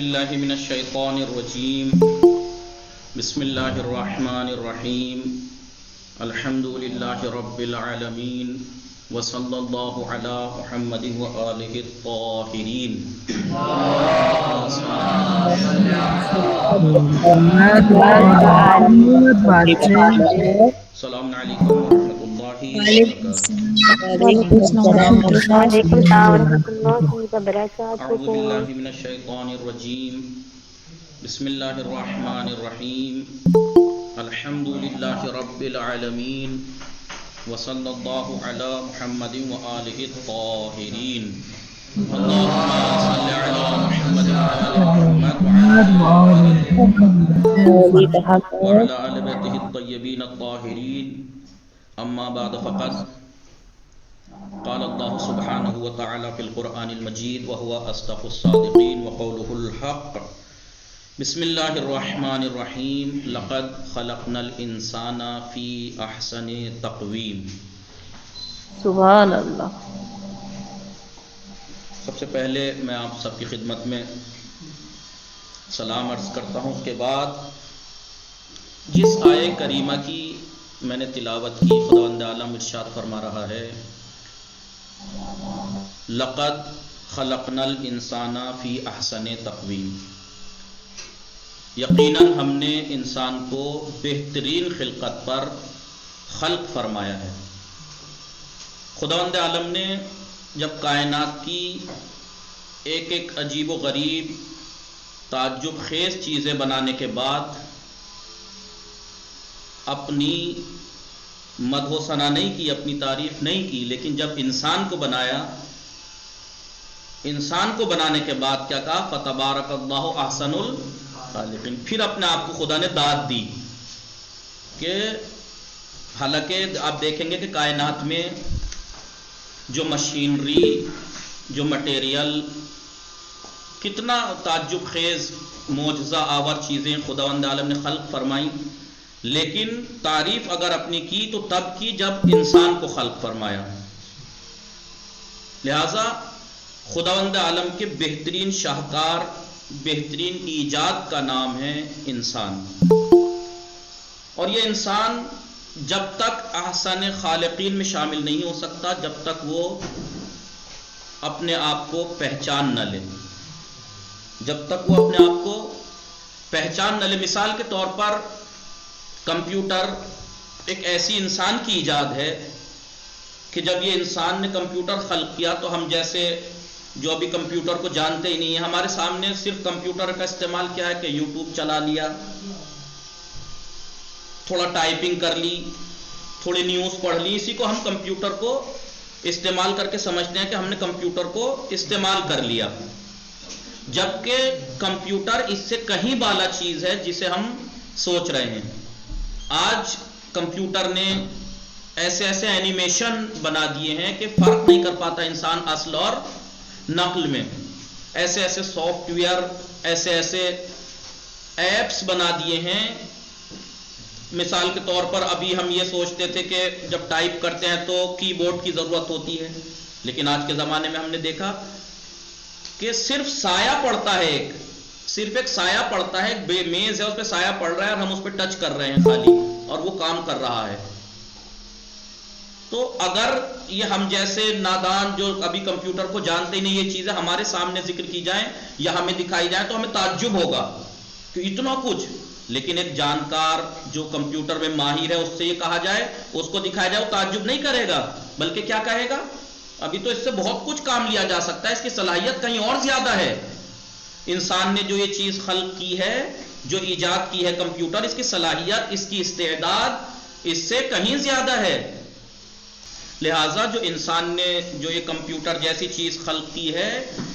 باللہ من الشیطان الرجیم بسم اللہ الرحمن الرحیم الحمد للہ رب العالمین وصلی اللہ علی محمد وآلہ الطاہرین. السلام علیکم ورحمۃ اللہ وبرکاتہ. اعوذ باللہ من الشیطان الرجیم بسم اللہ الرحمن الرحیم الحمد للہ رب العالمین وصلی اللہ علی محمد وآلہ الطاہرین. اللہم صل علی محمد وعلی آل بیتہ الطیبین الطاہرین. اما بعد فقد قال اللہ سبحانہ وتعالی فی القرآن المجید وهو اصدق الصادقین وقولہ الحق. بسم اللہ الرحمن الرحیم لقد خلقنا الانسان فی احسن تقویم. سبحان اللہ. سب سے پہلے میں آپ سب کی خدمت میں سلام عرض کرتا ہوں. اس کے بعد جس آیے کریمہ کی میں نے تلاوت کی خداوند عالم ارشاد فرما رہا ہے لقد خلقنا الانسان فی احسن تقویم. یقیناً ہم نے انسان کو بہترین خلقت پر خلق فرمایا ہے. خداوند عالم نے جب کائنات کی ایک ایک عجیب و غریب تعجب خیز چیزیں بنانے کے بعد اپنی مدح و ثنا نہیں کی، اپنی تعریف نہیں کی، لیکن جب انسان کو بنایا، انسان کو بنانے کے بعد کیا کہا؟ فتبارک اللہ احسن الخالقین. پھر اپنے آپ کو خدا نے داد دی کہ حالانکہ آپ دیکھیں گے کہ کائنات میں جو مشینری، جو مٹیریل، کتنا تعجب خیز معجزہ آور چیزیں خداوند عالم نے خلق فرمائیں، لیکن تعریف اگر اپنی کی تو تب کی جب انسان کو خلق فرمایا. لہذا خداوند عالم کے بہترین شاہکار، بہترین ایجاد کا نام ہے انسان. اور یہ انسان جب تک احسن خالقین میں شامل نہیں ہو سکتا جب تک وہ اپنے آپ کو پہچان نہ لے، جب تک وہ اپنے آپ کو پہچان نہ لے. مثال کے طور پر کمپیوٹر ایک ایسی انسان کی ایجاد ہے کہ جب یہ انسان نے کمپیوٹر خلق کیا تو ہم جیسے جو ابھی کمپیوٹر کو جانتے ہی نہیں ہیں، ہمارے سامنے صرف کمپیوٹر کا استعمال کیا ہے کہ یوٹیوب چلا لیا، تھوڑا ٹائپنگ کر لی، تھوڑی نیوز پڑھ لی، اسی کو ہم کمپیوٹر کو استعمال کر کے سمجھتے ہیں کہ ہم نے کمپیوٹر کو استعمال کر لیا. جبکہ کمپیوٹر اس سے کہیں بالا چیز ہے جسے ہم سوچ رہے ہیں. آج کمپیوٹر نے ایسے ایسے اینیمیشن بنا دیے ہیں کہ فرق نہیں کر پاتا انسان اصل اور نقل میں. ایسے ایسے سافٹ ویئر، ایسے ایسے ایپس بنا دیے ہیں. مثال کے طور پر ابھی ہم یہ سوچتے تھے کہ جب ٹائپ کرتے ہیں تو کی بورڈ کی ضرورت ہوتی ہے، لیکن آج کے زمانے میں ہم نے دیکھا کہ صرف سایہ پڑتا ہے، صرف ایک سایہ پڑتا ہے، ایک بے میز ہے اس پہ سایہ پڑ رہا ہے اور ہم اس پہ ٹچ کر رہے ہیں خالی، اور وہ کام کر رہا ہے. تو اگر یہ ہم جیسے نادان جو ابھی کمپیوٹر کو جانتے ہی نہیں، یہ چیزیں ہمارے سامنے ذکر کی جائیں یا ہمیں دکھائی جائیں تو ہمیں تعجب ہوگا کہ اتنا کچھ. لیکن ایک جانکار جو کمپیوٹر میں ماہر ہے اس سے یہ کہا جائے، اس کو دکھایا جائے، وہ تعجب نہیں کرے گا، بلکہ کیا کہے گا؟ ابھی تو اس سے بہت کچھ کام لیا جا سکتا ہے، اس کی صلاحیت کہیں اور زیادہ ہے. انسان نے جو یہ چیز خلق کی ہے، جو ایجاد کی ہے کمپیوٹر، اس کی صلاحیت، اس کی استعداد اس سے کہیں زیادہ ہے. لہٰذا جو انسان نے جو یہ کمپیوٹر جیسی چیز خلق کی ہے،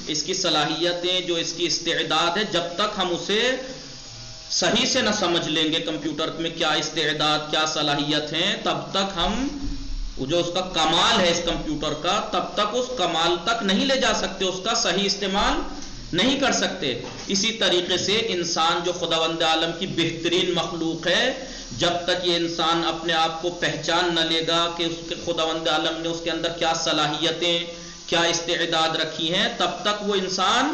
اس کی صلاحیتیں، جو اس کی استعداد ہے، جب تک ہم اسے صحیح سے نہ سمجھ لیں گے کمپیوٹر میں کیا استعداد، کیا صلاحیت ہیں، تب تک ہم جو اس کا کمال ہے اس کمپیوٹر کا، تب تک اس کمال تک نہیں لے جا سکتے، اس کا صحیح استعمال نہیں کر سکتے. اسی طریقے سے انسان جو خداوند عالم کی بہترین مخلوق ہے، جب تک یہ انسان اپنے آپ کو پہچان نہ لے گا کہ اس کے خداوند عالم نے اس کے اندر کیا صلاحیتیں، کیا استعداد رکھی ہیں، تب تک وہ انسان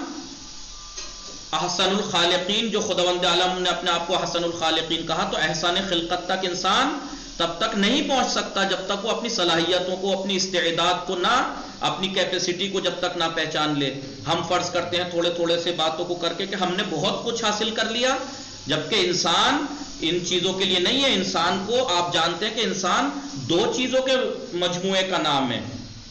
احسن الخالقین، جو خداوند عالم نے اپنے آپ کو احسن الخالقین کہا، تو احسان خلقت تک انسان تب تک نہیں پہنچ سکتا جب تک وہ اپنی صلاحیتوں کو، اپنی استعداد کو نہ، اپنی کیپیسٹی کو جب تک نہ پہچان لے۔ ہم فرض کرتے ہیں تھوڑے تھوڑے سے باتوں کو کر کے کہ ہم نے بہت کچھ حاصل کر لیا، جبکہ انسان ان چیزوں کے لیے نہیں ہے۔ انسان کو آپ جانتے ہیں کہ انسان دو چیزوں کے مجموعے کا نام ہے۔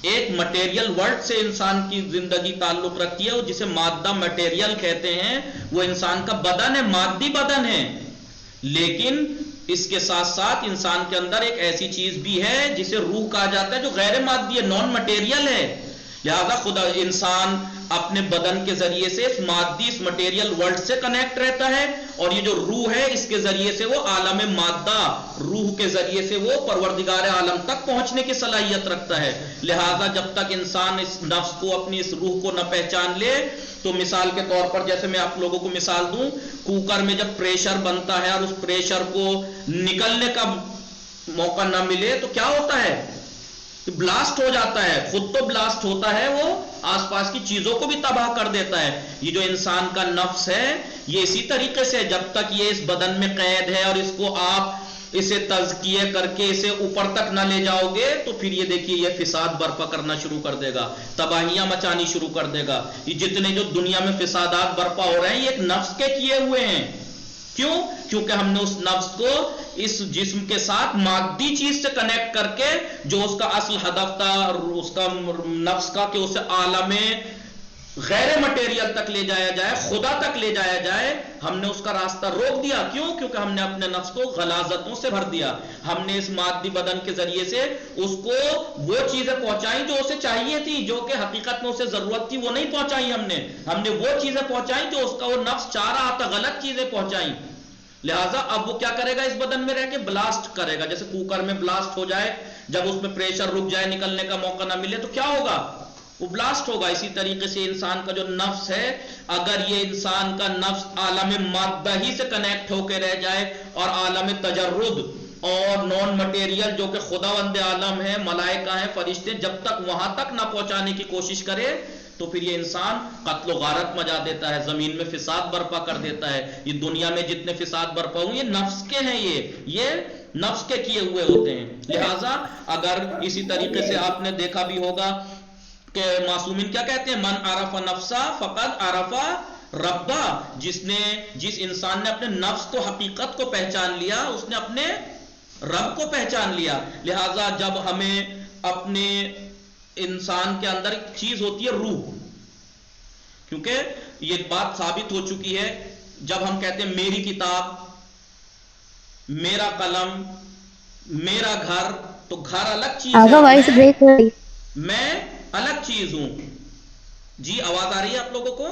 ایک مٹیریل ورلڈ سے انسان کی زندگی تعلق رکھتی ہے، وہ جسے مادہ مٹیریل کہتے ہیں، وہ انسان کا بدن ہے، مادی بدن ہے۔ لیکن اس کے ساتھ ساتھ انسان کے اندر ایک ایسی چیز بھی ہے جسے روح کہا جاتا ہے، جو غیر مادی ہے، نان مٹیریل ہے۔ لہذا خدا انسان اپنے بدن کے ذریعے سے اس مادی، اس مٹیریل ورلڈ سے کنیکٹ رہتا ہے، اور یہ جو روح ہے اس کے ذریعے سے وہ عالم مادہ، روح کے ذریعے سے وہ پروردگار عالم تک پہنچنے کی صلاحیت رکھتا ہے۔ لہذا جب تک انسان اس نفس کو، اپنی اس روح کو نہ پہچان لے، تو مثال کے طور پر جیسے میں آپ لوگوں کو مثال دوں، کوکر میں جب پریشر بنتا ہے اور اس پریشر کو نکلنے کا موقع نہ ملے تو کیا ہوتا ہے؟ بلاسٹ ہو جاتا ہے۔ خود تو بلاسٹ ہوتا ہے، وہ آس پاس کی چیزوں کو بھی تباہ کر دیتا ہے۔ یہ جو انسان کا نفس ہے یہ اسی طریقے سے جب تک یہ اس بدن میں قید ہے اور اس کو آپ اسے تزکیہ کر کے اسے اوپر تک نہ لے جاؤ گے تو پھر یہ دیکھیے یہ فساد برپا کرنا شروع کر دے گا، تباہیاں مچانی شروع کر دے گا۔ یہ جتنے جو دنیا میں فسادات برپا ہو رہے ہیں یہ ایک نفس کے کیے ہوئے ہیں۔ کیوں؟ کیونکہ ہم نے اس نفس کو اس جسم کے ساتھ مادی چیز سے کنیکٹ کر کے، جو اس کا اصل ہدف تھا اس کا نفس کا کہ اسے عالم غیر مٹیریل تک لے جایا جائے، خدا تک لے جایا جائے، ہم نے اس کا راستہ روک دیا۔ کیوں؟ کیونکہ ہم نے اپنے نفس کو غلاظتوں سے بھر دیا۔ ہم نے اس مادی بدن کے ذریعے سے اس کو وہ چیزیں پہنچائیں جو اسے چاہیے تھی، جو کہ حقیقت میں اسے ضرورت تھی، وہ نہیں پہنچائی ہم نے وہ چیزیں پہنچائیں جو اس کا وہ نفس چاہ رہا تھا، غلط چیزیں پہنچائیں۔ لہٰذا اب وہ کیا کرے گا؟ اس بدن میں رہ کے بلاسٹ کرے گا، جیسے کوکر میں بلاسٹ ہو جائے، جب اس میں پریشر رک جائے، نکلنے کا موقع نہ ملے تو کیا ہوگا؟ وہ بلاسٹ ہوگا۔ اسی طریقے سے انسان کا جو نفس ہے، اگر یہ انسان کا نفس عالم مادہ ہی سے کنیکٹ ہو کے رہ جائے اور عالم تجرد اور نان مٹیریل جو کہ خداوند عالم ہے، ملائکہ ہیں، فرشتے، جب تک وہاں تک نہ پہنچانے کی کوشش کرے تو پھر یہ انسان قتل و غارت مچا دیتا ہے، زمین میں فساد برپا کر دیتا ہے۔ یہ دنیا میں جتنے فساد برپا ہوئے یہ نفس کے ہیں، یہ نفس کے کیے ہوئے ہوتے ہیں۔ لہٰذا اگر اسی طریقے سے آپ نے دیکھا بھی ہوگا کہ معصومین کیا کہتے ہیں؟ من عرف نفسا فقد عرف ربا، جس انسان نے اپنے نفس کو، حقیقت کو پہچان لیا، اس نے اپنے رب کو پہچان لیا۔ لہٰذا جب ہمیں اپنے انسان کے اندر ایک چیز ہوتی ہے روح، کیونکہ یہ بات ثابت ہو چکی ہے، جب ہم کہتے ہیں میری کتاب، میرا قلم، میرا گھر، تو گھر الگ چیز ہے، میں الگ چیز ہوں۔ جی آواز آ رہی ہے آپ لوگوں کو؟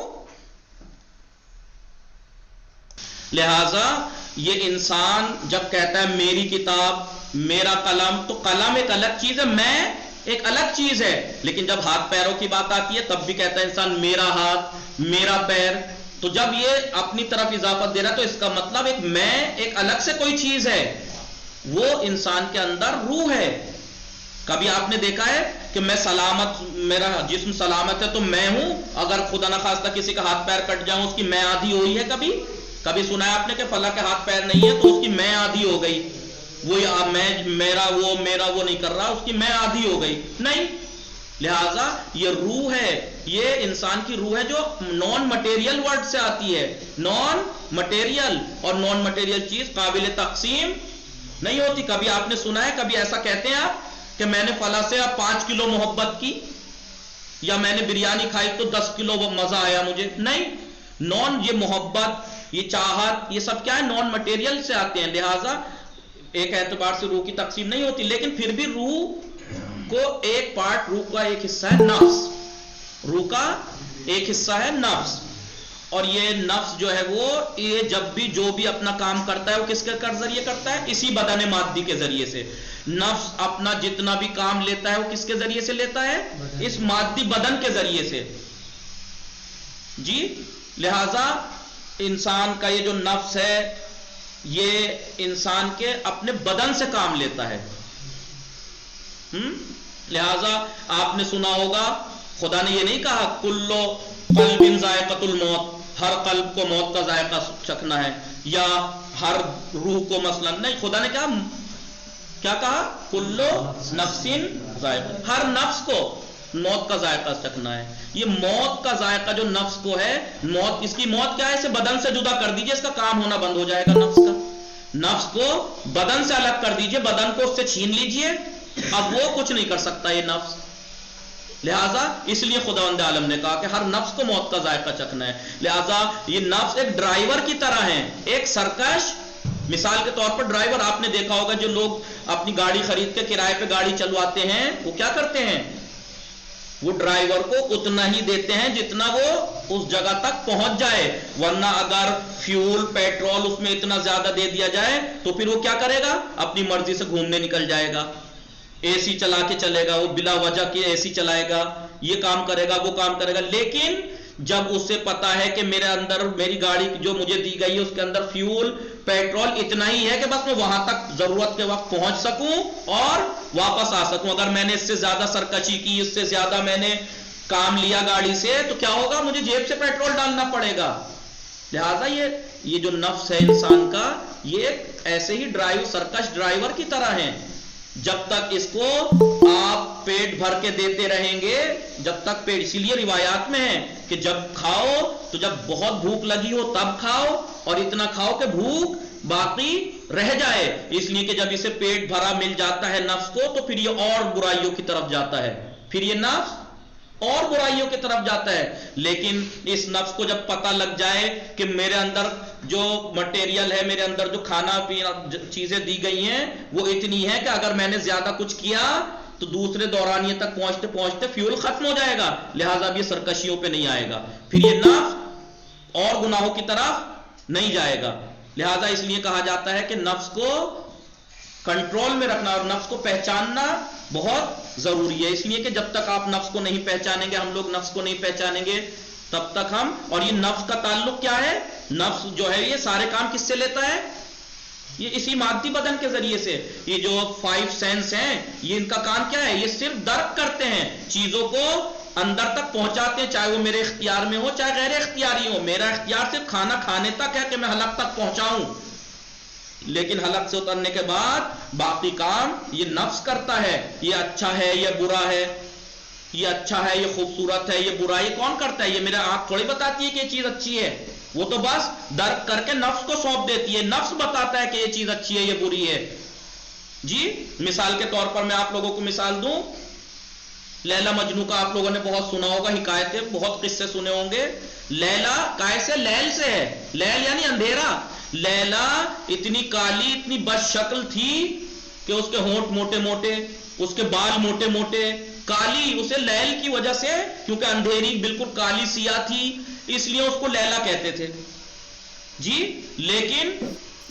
لہذا یہ انسان جب کہتا ہے میری کتاب، میرا قلم، تو قلم ایک الگ چیز ہے، میں ایک الگ چیز ہے۔ لیکن جب ہاتھ پیروں کی بات آتی ہے تب بھی کہتا ہے انسان میرا ہاتھ، میرا پیر۔ تو جب یہ اپنی طرف اضافت دے رہا ہے تو اس کا مطلب ایک میں، ایک الگ سے کوئی چیز ہے، وہ انسان کے اندر روح ہے۔ کبھی آپ نے دیکھا ہے کہ میں سلامت، میرا جسم سلامت ہے تو میں ہوں، اگر خدا نخواستہ کسی کا ہاتھ پیر کٹ جاؤں اس کی میں آدھی ہوئی ہے؟ کبھی سنا ہے آپ نے کہ فلاں کے ہاتھ پیر نہیں ہے تو اس کی میں آدھی ہو گئی، وہ میرا وہ نہیں کر رہا، اس کی میں آدھی ہو گئی؟ نہیں۔ لہٰذا یہ روح ہے، یہ انسان کی روح ہے جو نان مٹیریل ورڈ سے آتی ہے۔ نان مٹیریل، اور نان مٹیریل چیز قابل تقسیم نہیں ہوتی۔ کبھی آپ نے سنا ہے، کبھی ایسا کہتے ہیں آپ کہ میں نے فلاں سے 5 کلو محبت کی، یا میں نے بریانی کھائی تو 10 کلو مزہ آیا مجھے؟ نہیں۔ نان، یہ محبت، یہ چاہت، یہ سب کیا ہے؟ نان مٹیریل سے آتے ہیں۔ لہٰذا ایک اعتبار سے روح کی تقسیم نہیں ہوتی، لیکن پھر بھی روح کو ایک پارٹ، روح کا ایک حصہ ہے نفس، روح کا ایک حصہ ہے نفس۔ اور یہ نفس جو ہے وہ یہ جب بھی جو بھی اپنا کام کرتا ہے وہ کس کے ذریعے کرتا ہے؟ اسی بدن مادی کے ذریعے سے۔ نفس اپنا جتنا بھی کام لیتا ہے وہ کس کے ذریعے سے لیتا ہے؟ اس مادی بدن کے ذریعے سے۔ جی لہذا انسان کا یہ جو نفس ہے یہ انسان کے اپنے بدن سے کام لیتا ہے۔ لہذا آپ نے سنا ہوگا خدا نے یہ نہیں کہا کلو قلب ذائقۃ الموت، ہر قلب کو موت کا ذائقہ چکھنا ہے، یا ہر روح کو مثلا نہیں، خدا نے کیا کہا؟ کلو نفسن ذائقہ، ہر نفس کو موت کا ذائقہ چکھنا ہے۔ یہ موت کا ذائقہ جو نفس کو ہے، موت، اس کی موت کیا ہے؟ اسے بدن سے جدا کر دیجئے، اس کا کام ہونا بند ہو جائے گا نفس کا۔ نفس کو بدن سے الگ کر دیجئے، بدن کو اس سے چھین لیجئے، اب وہ کچھ نہیں کر سکتا یہ نفس۔ لہٰذا اس لیے خداوند عالم نے کہا کہ ہر نفس کو موت کا ذائقہ چکھنا ہے۔ لہٰذا یہ نفس ایک ڈرائیور کی طرح ہے، ایک سرکش۔ مثال کے طور پر ڈرائیور آپ نے دیکھا ہوگا، جو لوگ اپنی گاڑی خرید کے کرائے پہ گاڑی چلواتے ہیں، وہ کیا کرتے ہیں؟ وہ ڈرائیور کو اتنا ہی دیتے ہیں جتنا وہ اس جگہ تک پہنچ جائے، ورنہ اگر فیول پیٹرول اس میں اتنا زیادہ دے دیا جائے تو پھر وہ کیا کرے گا؟ اپنی مرضی سے گھومنے نکل جائے گا، اے سی چلا کے چلے گا، وہ بلا وجہ کی اے سی چلائے گا، یہ کام کرے گا، وہ کام کرے گا۔ لیکن جب اسے پتا ہے کہ میرے اندر، میری گاڑی جو مجھے دی گئی ہے اس کے اندر فیول پیٹرول اتنا ہی ہے کہ بس میں وہاں تک ضرورت کے وقت پہنچ سکوں اور واپس آ سکوں، اگر میں نے اس سے زیادہ سرکشی کی، اس سے زیادہ میں نے کام لیا گاڑی سے، تو کیا ہوگا؟ مجھے جیب سے پیٹرول ڈالنا پڑے گا۔ لہذا یہ جو نفس ہے انسان کا، یہ ایسے ہی سرکش ڈرائیور کی طرح ہے۔ جب تک اس کو آپ پیٹ بھر کے دیتے رہیں گے، جب تک پیٹ، اسی لیے روایات میں ہے کہ جب کھاؤ تو جب بہت بھوک لگی ہو تب کھاؤ، اور اتنا کھاؤ کہ بھوک باقی رہ جائے، اس لیے کہ جب اسے پیٹ بھرا مل جاتا ہے نفس کو، تو پھر یہ اور برائیوں کی طرف جاتا ہے، پھر یہ نفس اور برائیوں کی طرف جاتا ہے۔ لیکن اس نفس کو جب پتہ لگ جائے کہ میرے اندر جو مٹیریل ہے، میرے اندر جو کھانا پینا چیزیں دی گئی ہیں وہ اتنی ہے کہ اگر میں نے زیادہ کچھ کیا تو دوسرے دورانیے تک پہنچتے پہنچتے فیول ختم ہو جائے گا، لہٰذا اب یہ سرکشیوں پہ نہیں آئے گا، پھر یہ نفس اور گناہوں کی طرف نہیں جائے گا۔ لہٰذا اس لیے کہا جاتا ہے کہ نفس کو کنٹرول میں رکھنا اور نفس کو پہچاننا بہت ضروری ہے، اس لیے کہ جب تک آپ نفس کو نہیں پہچانیں گے، ہم لوگ نفس کو نہیں پہچانیں گے، تب تک ہم، اور یہ نفس کا تعلق کیا ہے؟ نفس جو ہے یہ سارے کام کس سے لیتا ہے؟ یہ اسی مادی بدن کے ذریعے سے۔ یہ جو 5 سینس ہیں، یہ ان کا کام کیا ہے؟ یہ صرف درک کرتے ہیں، چیزوں کو اندر تک پہنچاتے ہیں، چاہے وہ میرے اختیار میں ہو چاہے غیر اختیاری ہو۔ میرا اختیار صرف کھانا کھانے تک ہے کہ میں حلق تک پہنچاؤں، لیکن حلق سے اترنے کے بعد باقی کام یہ نفس کرتا ہے۔ یہ اچھا ہے، یہ برا ہے، یہ اچھا ہے، یہ خوبصورت ہے، یہ برا ہے، یہ کون کرتا ہے؟ یہ میرا آنکھ تھوڑی بتاتی ہے کہ یہ چیز اچھی ہے، وہ تو بس درک کر کے نفس کو سونپ دیتی ہے، نفس بتاتا ہے کہ یہ چیز اچھی ہے، یہ بری ہے۔ جی مثال کے طور پر میں آپ لوگوں کو مثال دوں، لیلا مجنو کا آپ لوگوں نے بہت سنا ہوگا، حکایتیں، بہت قصے سنے ہوں گے۔ لیلا کائے سے؟ لیل سے ہے، لیل یعنی اندھیرا۔ لیلا اتنی کالی، اتنی بد شکل تھی کہ اس کے ہونٹ موٹے موٹے، اس کے بال موٹے موٹے، کالی، اسے لیل کی وجہ سے، کیونکہ اندھیری بالکل کالی سیاہ تھی، اس لیے اس کو لیلا کہتے تھے جی۔ لیکن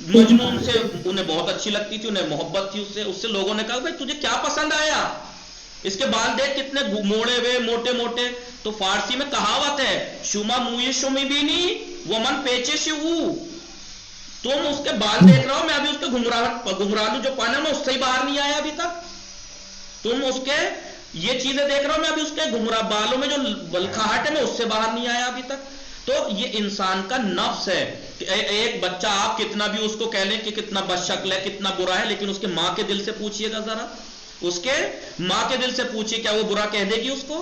مجنون سے انہیں بہت اچھی لگتی تھی، انہیں محبت تھی اس سے لوگوں نے کہا بھائی تجھے کیا پسند آیا؟ اس کے بال دیکھ کتنے موڑے ہوئے، موٹے موٹے۔ تو فارسی میں کہاوت ہے، شما موی شمی بینی ومن پیچے شو، تم اس کے بال دیکھ رہا ہو، میں ابھی اس کے گھنگرالو جو پہنا میں اس سے ہی باہر نہیں آیا ابھی تک، تم اس کے یہ چیزیں دیکھ رہا ہو، میں ابھی اس کے بالوں میں جو بلکھاہٹ ہے میں اس سے باہر نہیں آیا ابھی تک۔ تو یہ انسان کا نفس ہے کہ ایک بچہ آپ کتنا بھی اس کو کہہ لیں کہ کتنا بد شکل ہے، کتنا برا ہے، لیکن اس کے ماں کے دل سے پوچھئے گا ذرا، اس کے ماں کے دل سے پوچھئے، کیا وہ برا کہہ دے گی اس کو؟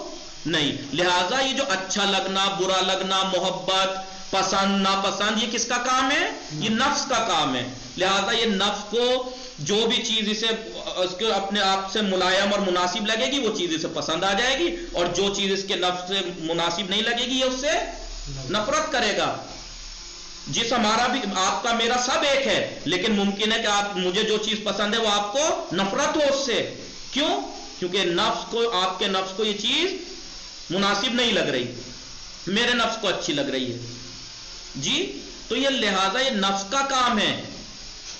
نہیں۔ لہٰذا یہ جو اچھا لگنا، برا لگنا، محبت، پسند ناپسند، یہ کس کا کام ہے؟ یہ نفس کا کام ہے۔ لہٰذا یہ نفس کو جو بھی چیز اس کے اپنے آپ سے ملائم اور مناسب لگے گی وہ چیز اسے پسند آ جائے گی، اور جو چیز اس کے نفس سے مناسب نہیں لگے گی یہ اس سے نفرت کرے گا۔ جس ہمارا بھی، آپ کا میرا سب ایک ہے، لیکن ممکن ہے کہ آپ، مجھے جو چیز پسند ہے وہ آپ کو نفرت ہو اس سے۔ کیوں؟ کیونکہ نفس کو، آپ کے نفس کو یہ چیز مناسب نہیں لگ رہی، میرے نفس کو اچھی لگ رہی ہے جی۔ تو یہ لہٰذا یہ نفس کا کام ہے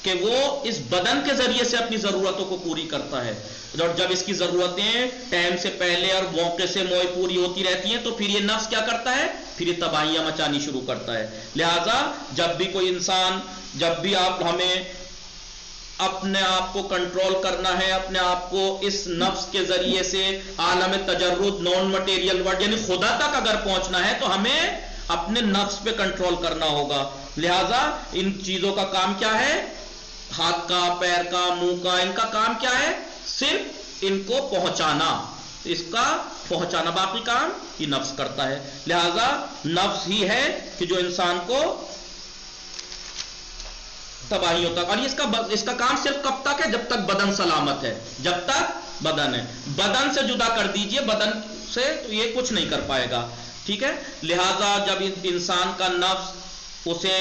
کہ وہ اس بدن کے ذریعے سے اپنی ضرورتوں کو پوری کرتا ہے، اور جب اس کی ضرورتیں ٹائم سے پہلے اور موقع سے پوری ہوتی رہتی ہیں تو پھر یہ نفس کیا کرتا ہے؟ پھر یہ تباہیاں مچانی شروع کرتا ہے۔ لہٰذا جب بھی کوئی انسان، جب بھی آپ، ہمیں اپنے آپ کو کنٹرول کرنا ہے، اپنے آپ کو اس نفس کے ذریعے سے عالم تجرد، نان مٹیریل ورلڈ یعنی خدا تک اگر پہنچنا ہے تو ہمیں اپنے نفس پہ کنٹرول کرنا ہوگا. لہذا ان چیزوں کا کام کیا ہے؟ ہاتھ کا، پیر کا، منہ کا، ان کا کام کیا ہے؟ صرف ان کو پہنچانا، اس کا پہنچانا، باقی کام یہ نفس کرتا ہے. لہذا نفس ہی ہے کہ جو انسان کو تباہی ہوتا ہے. اور اس کا کام صرف کب تک ہے؟ جب تک بدن سلامت ہے، جب تک بدن ہے. بدن سے جدا کر دیجئے بدن سے تو یہ کچھ نہیں کر پائے گا. ٹھیک ہے. لہذا جب انسان کا نفس اسے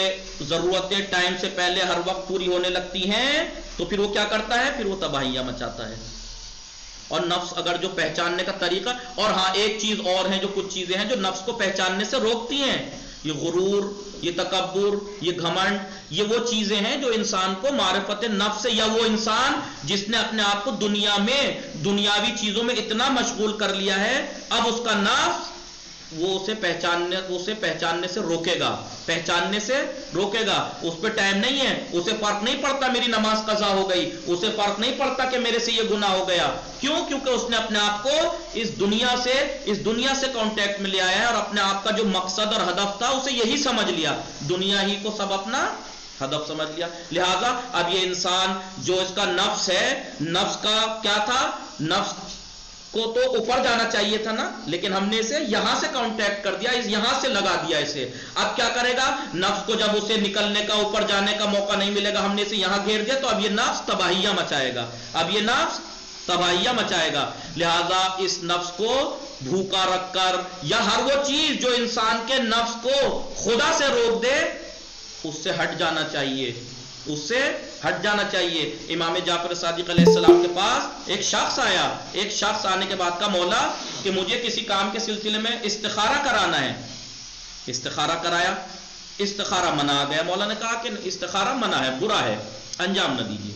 ضرورتیں ٹائم سے پہلے ہر وقت پوری ہونے لگتی ہیں تو پھر وہ کیا کرتا ہے؟ پھر وہ تباہیاں مچاتا ہے. اور نفس اگر جو پہچاننے کا طریقہ، اور ہاں ایک چیز اور ہے، جو کچھ چیزیں ہیں جو نفس کو پہچاننے سے روکتی ہیں، یہ غرور، یہ تکبر، یہ گھمنڈ، یہ وہ چیزیں ہیں جو انسان کو معرفت نفس سے، یا وہ انسان جس نے اپنے آپ کو دنیا میں دنیاوی چیزوں میں اتنا مشغول کر لیا ہے، اب اس کا نفس وہ اسے پہچاننے سے روکے گا، پہچاننے سے روکے گا. اس پہ ٹائم نہیں ہے، اسے فرق نہیں پڑتا میری نماز قضا ہو گئی، اسے فرق نہیں پڑتا کہ میرے سے یہ گناہ ہو گیا. کیوں؟ کیونکہ اس نے اپنے آپ کو اس دنیا سے کانٹیکٹ میں لے آیا ہے، اور اپنے آپ کا جو مقصد اور ہدف تھا اسے یہی سمجھ لیا، دنیا ہی کو سب اپنا ہدف سمجھ لیا. لہذا اب یہ انسان جو اس کا نفس ہے، نفس کا کیا تھا؟ نفس کو تو اوپر جانا چاہیے تھا نا، لیکن ہم نے اسے یہاں سے کانٹیکٹ کر دیا، یہاں سے لگا دیا اسے. اب کیا کرے گا؟ نفس کو جب اسے نکلنے کا، اوپر جانے کا موقع نہیں ملے گا، ہم نے اسے یہاں گھیر دیا، تو اب یہ نفس تباہیاں مچائے گا، اب یہ نفس تباہیاں مچائے گا. لہذا اس نفس کو بھوکا رکھ کر، یا ہر وہ چیز جو انسان کے نفس کو خدا سے روک دے، اس سے ہٹ جانا چاہیے، اس سے ہٹ جانا چاہیے. امام جعفر صادق علیہ السلام کے پاس ایک شخص آیا، ایک شخص آنے کے بعد کہا مولا کہ مجھے کسی کام کے سلسلے میں استخارہ کرانا ہے. استخارہ کرایا، استخارہ منع آ گیا. مولا نے کہا کہ استخارہ منع ہے، برا ہے، انجام نہ دیجیے.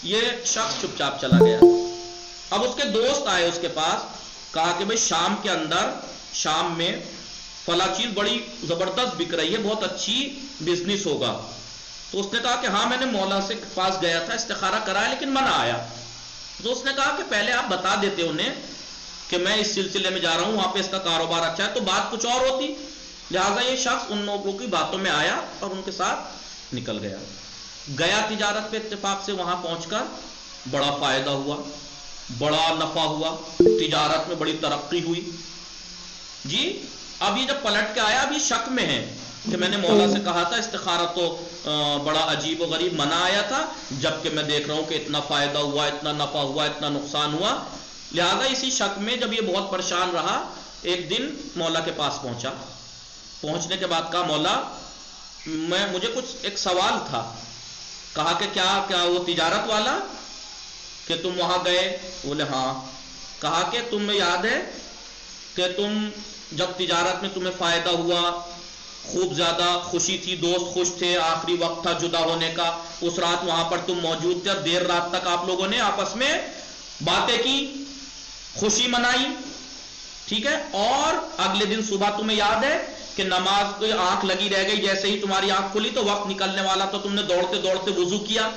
یہ شخص چپ چاپ چلا گیا. اب اس کے دوست آئے اس کے پاس، کہا کہ بھئی شام کے اندر، شام میں فلاں چیز بڑی زبردست بک رہی ہے، بہت اچھی بزنس ہوگا. تو اس نے کہا کہ ہاں میں نے مولا سے پاس گیا تھا، استخارہ کرایا، لیکن منع آیا. تو اس نے کہا کہ پہلے آپ بتا دیتے انہیں کہ میں اس سلسلے میں جا رہا ہوں، وہاں پہ اس کا کاروبار اچھا ہے، تو بات کچھ اور ہوتی. لہٰذا یہ شخص ان لوگوں کی باتوں میں آیا اور ان کے ساتھ نکل گیا تجارت پہ اتفاق سے. وہاں پہنچ کر بڑا فائدہ ہوا، بڑا نفع ہوا، تجارت میں بڑی ترقی ہوئی. جی اب یہ جب پلٹ کے آیا، اب یہ شک میں ہے کہ میں نے مولا سے کہا تھا استخارہ تو بڑا عجیب و غریب منع آیا تھا، جبکہ میں دیکھ رہا ہوں کہ اتنا فائدہ ہوا، اتنا نفع ہوا، اتنا نقصان ہوا. لہذا اسی شک میں جب یہ بہت پریشان رہا، ایک دن مولا کے پاس پہنچا. پہنچنے کے بعد کہا مولا مجھے کچھ ایک سوال تھا. کہا کہ کیا وہ تجارت والا کہ تم وہاں گئے؟ بولے ہاں. کہا کہ تمہیں یاد ہے کہ تم جب تجارت میں تمہیں فائدہ ہوا، خوب زیادہ خوشی تھی، دوست خوش تھے، آخری وقت تھا جدا ہونے کا، اس رات وہاں پر تم موجود تھے اور دیر رات تک آپ لوگوں نے آپس میں باتیں کی، خوشی منائی. ٹھیک ہے. اور اگلے دن صبح تمہیں یاد ہے کہ نماز کو آنکھ لگی رہ گئی، جیسے ہی تمہاری آنکھ کھلی تو وقت نکلنے والا، تو تم نے دوڑتے دوڑتے وضو کیا،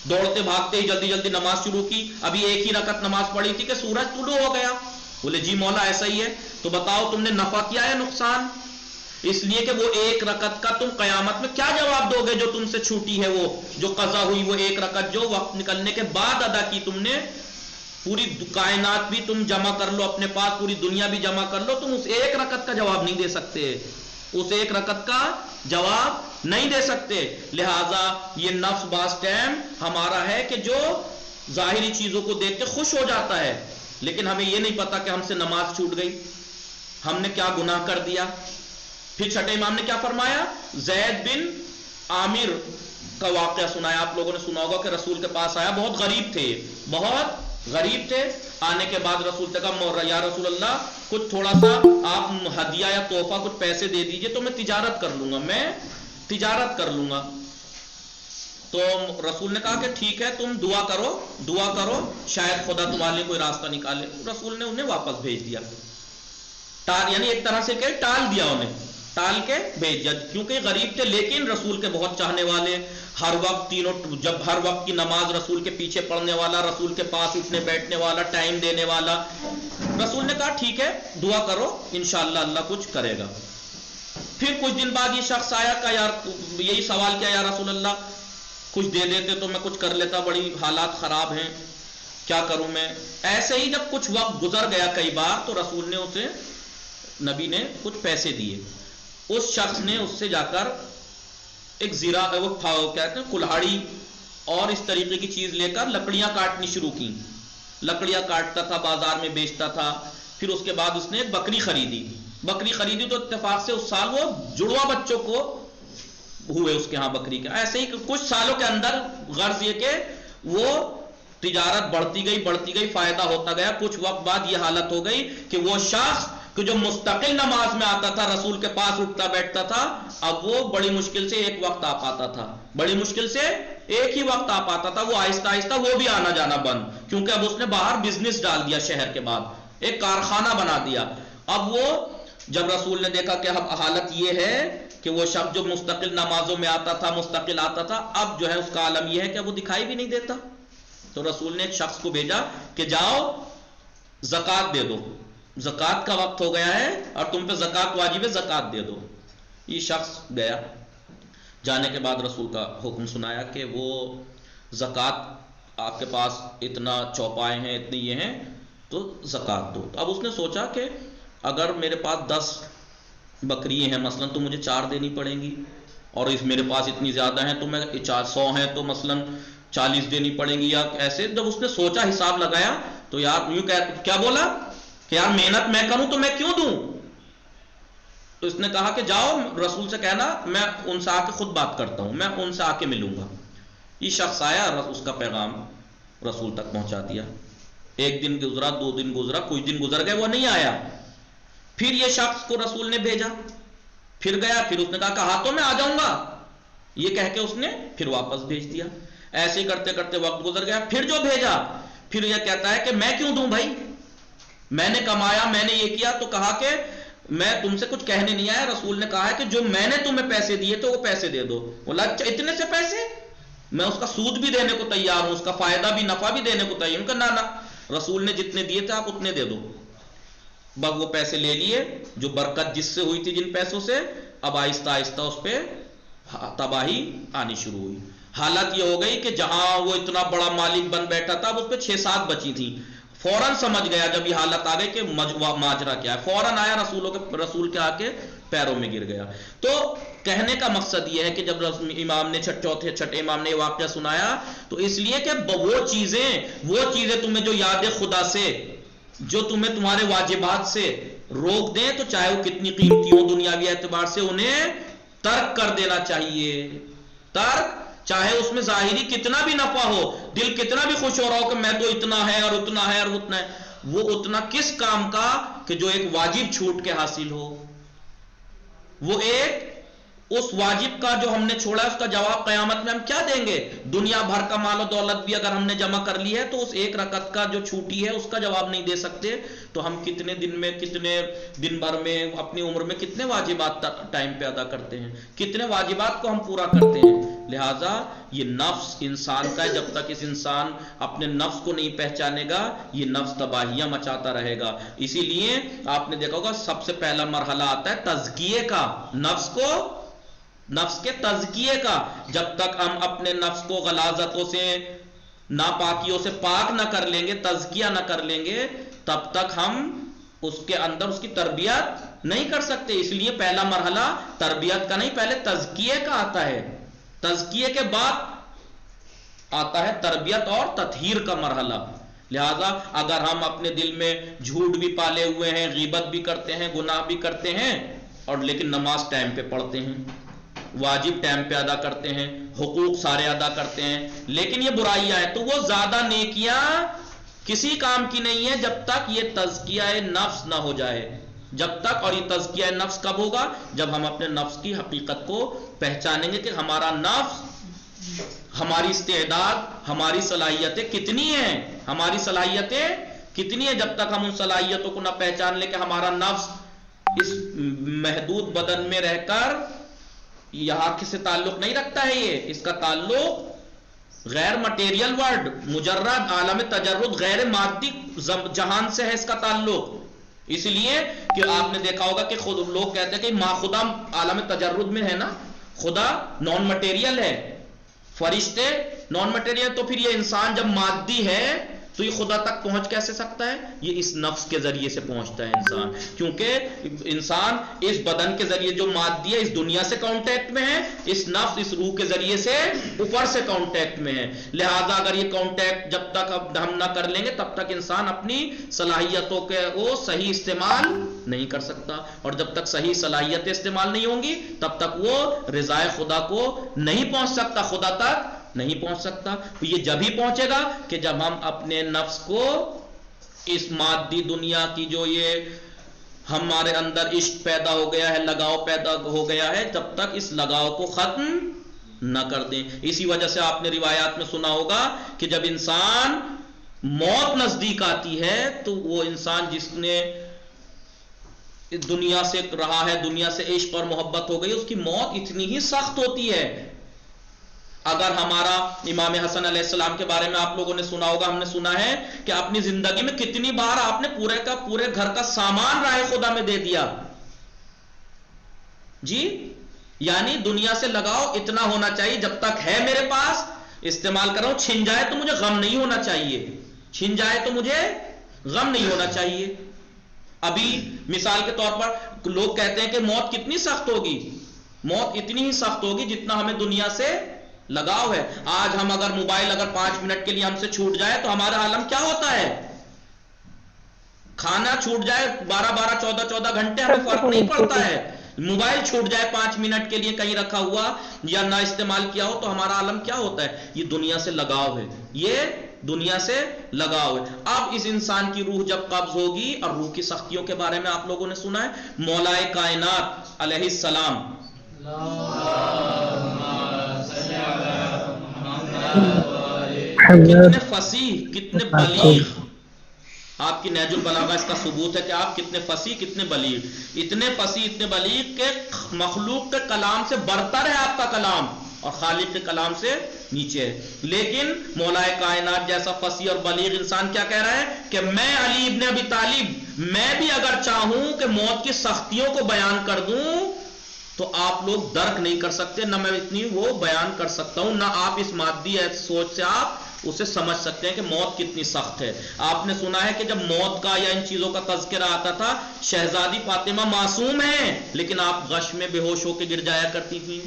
دوڑتے بھاگتے ہی جلدی جلدی نماز شروع کی. ابھی ایک ہی رکعت نماز پڑھی تھی کہ سورج طلوع ہو گیا. بولے جی مولا ایسا ہی ہے. تو بتاؤ تم نے نفع کیا ہے نقصان؟ اس لیے کہ وہ ایک رکعت کا تم قیامت میں کیا جواب دو گے جو تم سے چھوٹی ہے، وہ جو قضا ہوئی، وہ ایک رکعت جو وقت نکلنے کے بعد ادا کی تم نے. پوری کائنات بھی تم جمع کر لو اپنے پاس، پوری دنیا بھی جمع کر لو، تم اس ایک رکعت کا جواب نہیں دے سکتے، اس ایک رکعت کا جواب نہیں دے سکتے. لہذا یہ نفس بعض ٹائم ہمارا ہے کہ جو ظاہری چیزوں کو دیکھ کے خوش ہو جاتا ہے، لیکن ہمیں یہ نہیں پتا کہ ہم سے نماز چھوٹ گئی، ہم نے کیا گناہ کر دیا. پھر چھٹے امام نے کیا فرمایا؟ زید بن عامر کا واقعہ سنایا. آپ لوگوں نے سنا ہوگا کہ رسول کے پاس آیا، بہت غریب تھے، بہت غریب تھے. آنے کے بعد رسول سے کہا یا رسول اللہ کچھ تھوڑا سا آپ ہدیہ یا تحفہ کچھ پیسے دے دیجئے تو میں تجارت کر لوں گا، میں تجارت کر لوں گا. تو رسول نے کہا کہ ٹھیک ہے تم دعا کرو شاید خدا تمہارے لیے کوئی راستہ نکالے. رسول نے انہیں واپس بھیج دیا، یعنی ایک طرح سے کہ ٹال دیا، انہیں ٹال کے بھیج دیا، کیونکہ غریب تھے لیکن رسول کے بہت چاہنے والے، ہر وقت جب ہر وقت کی نماز رسول کے پیچھے پڑھنے والا، رسول کے پاس اٹھنے بیٹھنے والا، ٹائم دینے والا. رسول نے کہا ٹھیک ہے دعا کرو، انشاءاللہ اللہ کچھ کرے گا. پھر کچھ دن بعد یہ شخص آیا کہ یار یہی سوال کیا، یا رسول اللہ کچھ دے دیتے تو میں کچھ کر لیتا، بڑی حالات خراب ہیں، کیا کروں میں؟ ایسے ہی جب کچھ وقت گزر گیا کئی بار تو رسول نے اسے، نبی نے کچھ پیسے دیے. اس شخص نے اس سے جا کر ایک زیرہ، وہ کہتے ہیں کلہاڑی اور اس طریقے کی چیز لے کر لکڑیاں کاٹنی شروع کی. لکڑیاں کاٹتا تھا، بازار میں بیچتا تھا. پھر اس کے بعد اس نے ایک بکری خریدی. بکری خریدی تو اتفاق سے اس سال وہ جڑوا بچوں کو ہوئے اس کے ہاں بکری کے. ایسے ہی کچھ سالوں کے اندر غرض یہ کہ وہ تجارت بڑھتی گئی، فائدہ ہوتا گیا. کچھ وقت بعد یہ حالت ہو گئی کہ وہ شخص کہ جو مستقل نماز میں آتا تھا، رسول کے پاس اٹھتا بیٹھتا تھا، اب وہ بڑی مشکل سے ایک وقت آ پاتا تھا، بڑی مشکل سے ایک ہی وقت آ پاتا تھا. وہ آہستہ آہستہ وہ بھی آنا جانا بند، کیونکہ اب اس نے باہر بزنس ڈال دیا، شہر کے بعد ایک کارخانہ بنا دیا. اب وہ جب رسول نے دیکھا کہ اب حالت یہ ہے کہ وہ شخص جو مستقل نمازوں میں آتا تھا، مستقل آتا تھا، اب جو ہے اس کا عالم یہ ہے کہ وہ دکھائی بھی نہیں دیتا، تو رسول نے ایک شخص کو بھیجا کہ جاؤ زکوٰۃ دے دو، زکوٰۃ کا وقت ہو گیا ہے اور تم پہ زکوٰۃ واجب ہے، زکوٰۃ دے دو. یہ شخص گیا، جانے کے بعد رسول کا حکم سنایا کہ وہ زکوٰۃ آپ کے پاس اتنا چوپائے ہیں، اتنے یہ ہیں، تو زکوٰۃ دو. اب اس نے سوچا کہ اگر میرے پاس 10 بکری ہیں مثلا تو مجھے 4 دینی پڑیں گی، اور اس میرے پاس اتنی زیادہ ہیں تو میں 100 ہیں تو مثلا 40 دینی پڑیں گی، یا ایسے. جب اس نے سوچا، حساب لگایا، تو یار یوں کیا بولا کہ یار محنت میں کروں تو میں کیوں دوں؟ تو اس نے کہا کہ جاؤ رسول سے کہنا میں ان سے آ کے خود بات کرتا ہوں، میں ان سے آ کے ملوں گا. یہ شخص آیا، اس کا پیغام رسول تک پہنچا دیا. 1 دن گزرا، 2 دن گزرا، کچھ دن گزر گئے، وہ نہیں آیا. پھر یہ شخص کو رسول نے بھیجا، پھر گیا، پھر اس نے کہا کہ ہاں تو میں آ جاؤں گا، یہ کہہ کے اس نے پھر واپس بھیج دیا. ایسے ہی کرتے کرتے وقت گزر گیا. پھر جو بھیجا، پھر یہ کہتا ہے کہ میں کیوں دوں بھائی، میں نے کمایا، میں نے یہ کیا. تو کہا کہ میں تم سے کچھ کہنے نہیں آیا، رسول نے کہا ہے کہ جو میں نے تمہیں پیسے دیے تو وہ پیسے دے دو. بولا اتنے سے پیسے، میں اس کا سود بھی دینے کو تیار ہوں، اس کا فائدہ بھی نفع بھی دینے کو تیار ہوں. کہ نہ رسول نے جتنے دیے تھے آپ اتنے دے دو. بس وہ پیسے لے لیے، جو برکت جس سے ہوئی تھی جن پیسوں سے، اب آہستہ آہستہ اس پہ تباہی آنی شروع ہوئی. حالت یہ ہو گئی کہ جہاں وہ اتنا بڑا مالک بن بیٹھا تھا، اب اس پہ 6-7 بچی تھیں. فوراً سمجھ گیا جب یہ حالت آ گئی کہ ماجرا کیا ہے، فوراً آیا رسول کے آ کے پیروں میں گر گیا. تو کہنے کا مقصد یہ ہے کہ جب امام نے چھٹے امام نے یہ واقعہ سنایا، تو اس لیے کہ وہ چیزیں تمہیں جو یاد خدا سے، جو تمہیں تمہارے واجبات سے روک دیں، تو چاہے وہ کتنی قیمتی ہو دنیاوی اعتبار سے، انہیں ترک کر دینا چاہیے. ترک، چاہے اس میں ظاہری کتنا بھی نفع ہو، دل کتنا بھی خوش ہو رہا ہو کہ میں تو اتنا ہے اور اتنا ہے اور اتنا ہے، وہ اتنا کس کام کا کہ جو ایک واجب چھوٹ کے حاصل ہو. وہ ایک اس واجب کا جو ہم نے چھوڑا ہے، اس کا جواب قیامت میں ہم کیا دیں گے؟ دنیا بھر کا مال و دولت بھی اگر ہم نے جمع کر لی ہے تو اس ایک رکعت کا جو چھوٹی ہے اس کا جواب نہیں دے سکتے. تو ہم کتنے دن بھر میں اپنی عمر میں کتنے واجبات ٹائم پہ ادا کرتے ہیں، کتنے واجبات کو ہم پورا کرتے ہیں. لہٰذا یہ نفس انسان کا ہے، جب تک اس انسان اپنے نفس کو نہیں پہچانے گا، یہ نفس تباہیاں مچاتا رہے گا. اسی لیے آپ نے دیکھا ہوگا سب سے پہلا مرحلہ آتا ہے تزکیے کا، نفس کے تزکیے کا. جب تک ہم اپنے نفس کو غلاظتوں سے، ناپاکیوں سے پاک نہ کر لیں گے، تزکیہ نہ کر لیں گے، تب تک ہم اس کے اندر اس کی تربیت نہیں کر سکتے. اس لیے پہلا مرحلہ تربیت کا نہیں، پہلے تزکیے کا آتا ہے. تزکیے کے بعد آتا ہے تربیت اور تطہیر کا مرحلہ. لہذا اگر ہم اپنے دل میں جھوٹ بھی پالے ہوئے ہیں، غیبت بھی کرتے ہیں، گناہ بھی کرتے ہیں، اور لیکن نماز ٹائم پہ پڑھتے ہیں، واجب ٹائم پہ ادا کرتے ہیں، حقوق سارے ادا کرتے ہیں، لیکن یہ برائیاں ہیں، تو وہ زیادہ نیکیاں کسی کام کی نہیں ہے جب تک یہ تزکیہ نفس نہ ہو جائے. جب تک، اور یہ تزکیہ نفس کب ہوگا؟ جب ہم اپنے نفس کی حقیقت کو پہچانیں گے کہ ہمارا نفس، ہماری استعداد، ہماری صلاحیتیں کتنی ہیں، ہماری صلاحیتیں کتنی ہیں. جب تک ہم ان صلاحیتوں کو نہ پہچان لیں کہ ہمارا نفس اس محدود بدن میں رہ کر یہاں سے تعلق نہیں رکھتا ہے، یہ اس کا تعلق غیر مٹیریل ورلڈ، مجرد عالم تجرد، غیر مادی جہان سے ہے اس کا تعلق. اس لیے کہ آپ نے دیکھا ہوگا کہ خود لوگ کہتے ہیں کہ ماں خدا عالم تجرد میں ہے نا، خدا نان مٹیریل ہے، فرشتے نان مٹیریل، تو پھر یہ انسان جب مادی ہے تو یہ خدا تک پہنچ کیسے سکتا ہے؟ یہ اس نفس کے ذریعے سے پہنچتا ہے انسان، کیونکہ انسان اس بدن کے ذریعے جو مادی ہے اس دنیا سے کانٹیکٹ میں ہے، اس نفس اس روح کے ذریعے سے اوپر سے کانٹیکٹ میں ہے، لہذا اگر یہ کانٹیکٹ جب تک ہم نہ کر لیں گے تب تک انسان اپنی صلاحیتوں کے وہ صحیح استعمال نہیں کر سکتا، اور جب تک صحیح صلاحیتیں استعمال نہیں ہوں گی تب تک وہ رضائے خدا کو نہیں پہنچ سکتا، خدا تک نہیں پہنچ سکتا۔ تو یہ جب ہی پہنچے گا کہ جب ہم اپنے نفس کو اس مادی دنیا کی جو یہ ہمارے اندر عشق پیدا ہو گیا ہے، لگاؤ پیدا ہو گیا ہے، جب تک اس لگاؤ کو ختم نہ کر دیں۔ اسی وجہ سے آپ نے روایات میں سنا ہوگا کہ جب انسان موت نزدیک آتی ہے تو وہ انسان جس نے دنیا سے رہا ہے، دنیا سے عشق اور محبت ہو گئی، اس کی موت اتنی ہی سخت ہوتی ہے۔ اگر ہمارا امام حسن علیہ السلام کے بارے میں آپ لوگوں نے سنا ہوگا، ہم نے سنا ہے کہ اپنی زندگی میں کتنی بار آپ نے پورے کا پورے گھر کا سامان راہ خدا میں دے دیا، جی یعنی دنیا سے لگاؤ اتنا ہونا چاہیے جب تک ہے میرے پاس استعمال کر رہا ہوں، چھن جائے تو مجھے غم نہیں ہونا چاہیے، چھن جائے تو مجھے غم نہیں ہونا چاہیے۔ ابھی مثال کے طور پر لوگ کہتے ہیں کہ موت کتنی سخت ہوگی، موت اتنی ہی سخت ہوگی جتنا ہمیں دنیا سے لگاؤ ہے۔ آج ہم اگر موبائل اگر 5 منٹ کے لیے ہم سے چھوٹ جائے تو ہمارا عالم کیا ہوتا ہے؟ کھانا چھوٹ جائے 12 14 گھنٹے ہمیں فرق نہیں پڑتا ہے، موبائل چھوٹ جائے 5 منٹ کے لیے کہیں رکھا ہوا یا نہ استعمال کیا ہو تو ہمارا عالم کیا ہوتا ہے؟ یہ دنیا سے لگاؤ ہے، یہ دنیا سے لگاؤ ہے۔ اب اس انسان کی روح جب قبض ہوگی، اور روح کی سختیوں کے بارے میں آپ لوگوں نے سنا ہے، مولا کائنات علیہ السلام کتنے فصیح، کتنے بلیغ، آپ کی نہج البلاغہ اس کا ثبوت ہے کہ آپ کتنے فصیح، کتنے بلیغ، اتنے فصیح اتنے بلیغ کہ مخلوق کے کلام سے برتر ہے آپ کا کلام اور خالق کے کلام سے نیچے ہے۔ لیکن مولا کائنات جیسا فصیح اور بلیغ انسان کیا کہہ رہا ہے کہ میں علی ابن ابی طالب، میں بھی اگر چاہوں کہ موت کی سختیوں کو بیان کر دوں تو آپ لوگ درک نہیں کر سکتے، نہ میں اتنی وہ بیان کر سکتا ہوں، نہ آپ اس مادی سوچ سے آپ اسے سمجھ سکتے ہیں کہ موت کتنی سخت ہے۔ آپ نے سنا ہے کہ جب موت کا یا ان چیزوں کا تذکرہ آتا تھا، شہزادی فاطمہ معصوم ہیں لیکن آپ غش میں بے ہوش ہو کے گر جایا کرتی تھیں۔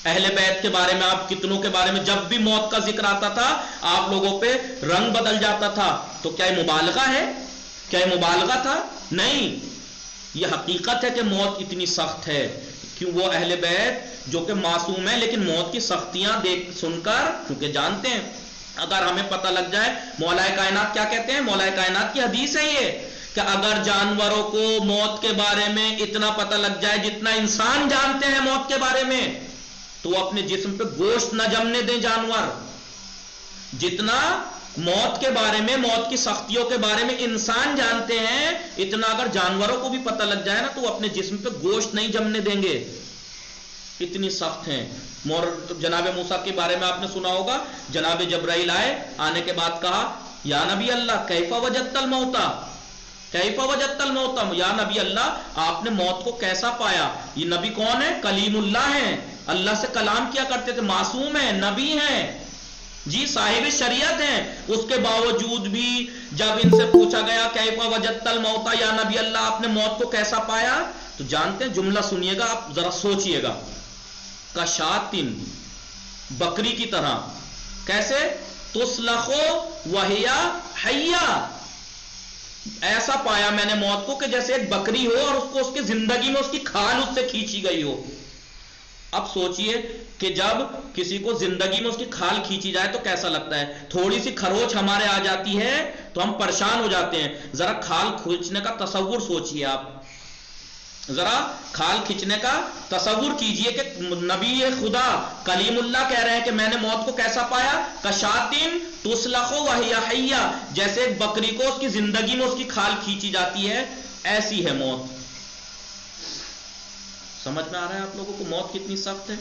اہل بیت کے بارے میں آپ کتنوں کے بارے میں جب بھی موت کا ذکر آتا تھا آپ لوگوں پہ رنگ بدل جاتا تھا۔ تو کیا یہ مبالغہ ہے؟ کیا یہ مبالغہ تھا؟ نہیں، یہ حقیقت ہے کہ موت اتنی سخت ہے، کیوں وہ اہل بیت جو کہ معصوم ہیں لیکن موت کی سختیاں دیکھ سن کر کیونکہ جانتے ہیں۔ اگر ہمیں پتہ لگ جائے، مولا کائنات کیا کہتے ہیں، مولا کائنات کی حدیث ہے یہ کہ اگر جانوروں کو موت کے بارے میں اتنا پتہ لگ جائے جتنا انسان جانتے ہیں موت کے بارے میں تو وہ اپنے جسم پہ گوشت نہ جمنے دیں۔ جانور جتنا موت کے بارے میں، موت کی سختیوں کے بارے میں انسان جانتے ہیں، اتنا اگر جانوروں کو بھی پتہ لگ جائے نا تو وہ اپنے جسم پہ گوشت نہیں جمنے دیں گے، اتنی سخت ہیں۔ جناب موسیٰ کے بارے میں آپ نے سنا ہوگا، جناب جبرائیل آئے، آنے کے بعد کہا یا نبی اللہ کیف وجدت الموت، کیف وجدت الموت، یا نبی اللہ آپ نے موت کو کیسا پایا؟ یہ نبی کون ہے؟ کلیم اللہ ہیں، اللہ سے کلام کیا کرتے تھے، معصوم ہیں، نبی ہیں، جی صاحب شریعت ہیں۔ اس کے باوجود بھی جب ان سے پوچھا گیا کیف وجدت الموت، یا نبی اللہ آپ نے موت کو کیسا پایا، تو جانتے ہیں جملہ سنیے گا آپ، ذرا سوچئے گا، کشاتن بکری کی طرح، کیسے؟ تسلخ وہی حیہ، ایسا پایا میں نے موت کو کہ جیسے ایک بکری ہو اور اس کو اس کی زندگی میں اس کی کھال اس سے کھینچی گئی ہو۔ اب سوچئے کہ جب کسی کو زندگی میں اس کی کھال کھینچی جائے تو کیسا لگتا ہے؟ تھوڑی سی کھروچ ہمارے آ جاتی ہے تو ہم پریشان ہو جاتے ہیں۔ ذرا کھال کھینچنے کا تصور سوچئے، آپ ذرا کھال کھینچنے کا تصور کیجئے کہ نبی خدا کلیم اللہ کہہ رہے ہیں کہ میں نے موت کو کیسا پایا، کشاتن تسلخ وہی حیہ، جیسے ایک بکری کو اس کی زندگی میں اس کی کھال کھینچی جاتی ہے، ایسی ہے موت۔ سمجھ میں آ رہا ہے آپ لوگوں کو موت کتنی سخت ہے؟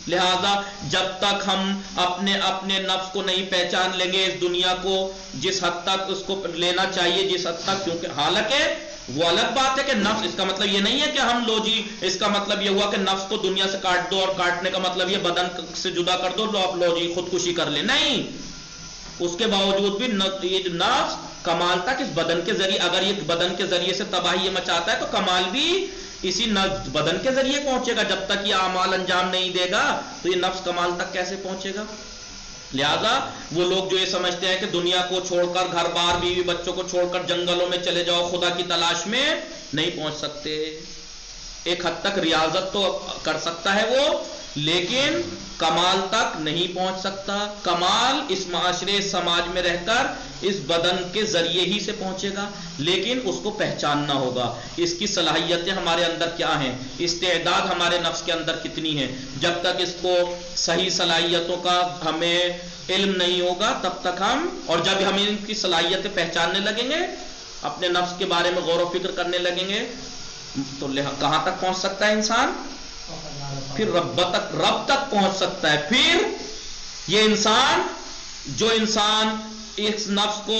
لہذا جب تک ہم اپنے نفس کو نہیں پہچان لیں گے، اس دنیا کو جس حد تک اس کو لینا چاہیے، جس حد تک، کیونکہ حالانکہ وہ الگ بات ہے کہ نفس، اس کا مطلب یہ نہیں ہے کہ ہم لو جی، اس کا مطلب یہ ہوا کہ نفس کو دنیا سے کاٹ دو، اور کاٹنے کا مطلب یہ بدن سے جدا کر دو، لو جی خودکشی کر لیں، نہیں. اس کے باوجود بھی یہ جو نفس کمال تک اس بدن کے ذریعے، اگر یہ بدن کے ذریعے سے تباہی مچاتا ہے تو کمال بھی اسی بدن کے ذریعے پہنچے گا. جب تک یہ اعمال انجام نہیں دے گا تو یہ نفس کمال تک کیسے پہنچے گا؟ لہذا وہ لوگ جو یہ سمجھتے ہیں کہ دنیا کو چھوڑ کر، گھر بار بیوی بچوں کو چھوڑ کر جنگلوں میں چلے جاؤ خدا کی تلاش میں، نہیں پہنچ سکتے. ایک حد تک ریاضت تو کر سکتا ہے وہ، لیکن کمال تک نہیں پہنچ سکتا. کمال اس معاشرے سماج میں رہ کر اس بدن کے ذریعے ہی سے پہنچے گا، لیکن اس کو پہچاننا ہوگا. اس کی صلاحیتیں ہمارے اندر کیا ہیں، استعداد ہمارے نفس کے اندر کتنی ہے. جب تک اس کو صحیح صلاحیتوں کا ہمیں علم نہیں ہوگا تب تک ہم، اور جب ہم ان کی صلاحیتیں پہچاننے لگیں گے، اپنے نفس کے بارے میں غور و فکر کرنے لگیں گے، تو کہاں تک پہنچ سکتا ہے انسان؟ پھر رب تک پہنچ سکتا ہے. پھر یہ انسان، جو انسان اس نفس کو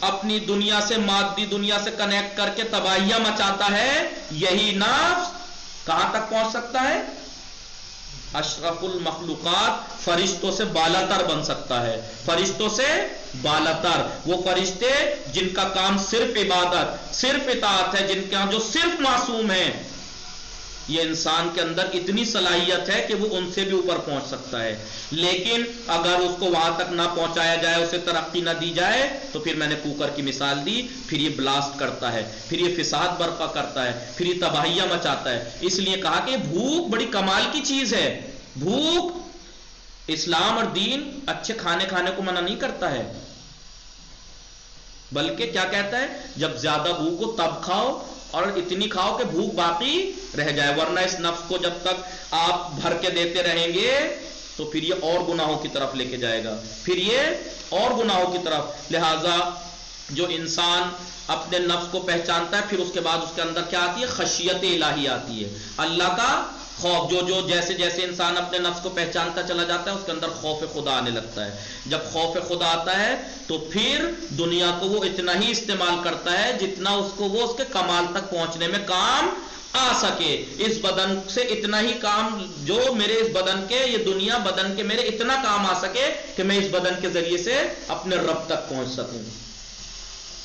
اپنی دنیا سے، مادی دنیا سے کنیکٹ کر کے تباہیاں مچاتا ہے، یہی نفس کہاں تک پہنچ سکتا ہے؟ اشرف المخلوقات، فرشتوں سے بالا تر بن سکتا ہے. فرشتوں سے بالا تر، وہ فرشتے جن کا کام صرف عبادت، صرف اطاعت ہے، جن کا جو صرف معصوم ہیں، یہ انسان کے اندر اتنی صلاحیت ہے کہ وہ ان سے بھی اوپر پہنچ سکتا ہے. لیکن اگر اس کو وہاں تک نہ پہنچایا جائے، اسے ترقی نہ دی جائے، تو پھر میں نے کوکر کی مثال دی، پھر یہ بلاسٹ کرتا ہے، پھر یہ فساد برپا کرتا ہے، پھر یہ تباہیاں مچاتا ہے. اس لیے کہا کہ بھوک بڑی کمال کی چیز ہے. بھوک، اسلام اور دین اچھے کھانے کو منع نہیں کرتا ہے، بلکہ کیا کہتا ہے، جب زیادہ بھوک ہو تب کھاؤ، اور اتنی کھاؤ کہ بھوک باقی رہ جائے، ورنہ اس نفس کو جب تک آپ بھر کے دیتے رہیں گے تو پھر یہ اور گناہوں کی طرف لے کے جائے گا، پھر یہ اور گناہوں کی طرف. لہذا جو انسان اپنے نفس کو پہچانتا ہے، پھر اس کے بعد اس کے اندر کیا آتی ہے؟ خشیت الہی آتی ہے، اللہ کا خوف. جو جیسے جیسے انسان اپنے نفس کو پہچانتا چلا جاتا ہے، اس کے اندر خوف خدا آنے لگتا ہے. جب خوف خدا آتا ہے تو پھر دنیا کو وہ اتنا ہی استعمال کرتا ہے جتنا اس کو وہ اس کے کمال تک پہنچنے میں کام آ سکے. اس بدن سے اتنا ہی کام، جو میرے اس بدن کے، یہ دنیا بدن کے میرے اتنا کام آ سکے کہ میں اس بدن کے ذریعے سے اپنے رب تک پہنچ سکوں.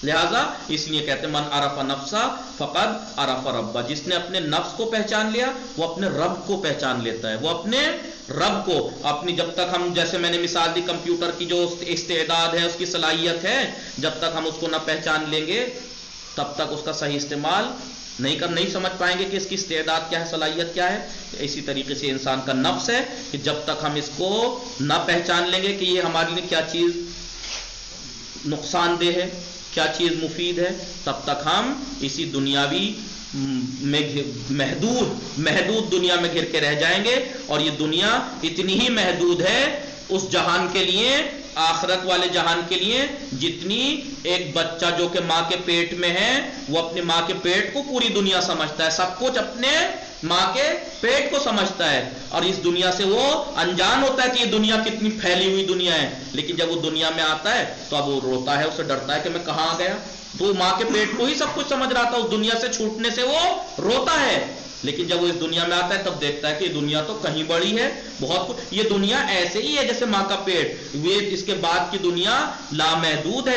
لہذا اس لیے کہتے ہیں من عرف نفسا فقد عرف ربا. جس نے اپنے نفس کو پہچان لیا وہ اپنے رب کو پہچان لیتا ہے. وہ اپنے رب کو اپنی، جب تک ہم، جیسے میں نے مثال دی کمپیوٹر کی جو استعداد ہے، اس کی صلاحیت ہے، جب تک ہم اس کو نہ پہچان لیں گے تب تک اس کا صحیح استعمال نہیں سمجھ پائیں گے کہ اس کی استعداد کیا ہے، صلاحیت کیا ہے. اسی طریقے سے انسان کا نفس ہے کہ جب تک ہم اس کو نہ پہچان لیں گے کہ یہ ہمارے لیے کیا چیز نقصان دہ ہے، کیا چیز مفید ہے، تب تک ہم اسی دنیاوی میں محدود دنیا میں گھر کے رہ جائیں گے. اور یہ دنیا اتنی ہی محدود ہے اس جہان کے لیے، آخرت والے جہان کے لیے، جتنی ایک بچہ جو کہ ماں کے پیٹ میں ہے، وہ اپنی ماں کے پیٹ کو پوری دنیا سمجھتا ہے، سب کچھ اپنے ماں کے پیٹ کو سمجھتا ہے، اور اس دنیا سے وہ انجان ہوتا ہے کہ یہ دنیا کتنی پھیلی ہوئی دنیا ہے. لیکن جب وہ دنیا میں آتا ہے تو اب وہ روتا ہے، اسے ڈرتا ہے کہ میں کہاں آ گیا. تو ماں کے پیٹ کو ہی سب کچھ سمجھ رہا تھا، اس دنیا سے چھوٹنے سے وہ روتا ہے. لیکن جب وہ اس دنیا میں آتا ہے تب دیکھتا ہے کہ یہ دنیا تو کہیں بڑی ہے، بہت کچھ. یہ دنیا ایسے ہی ہے جیسے ماں کا پیٹ، اس کے بعد کی دنیا لامحدود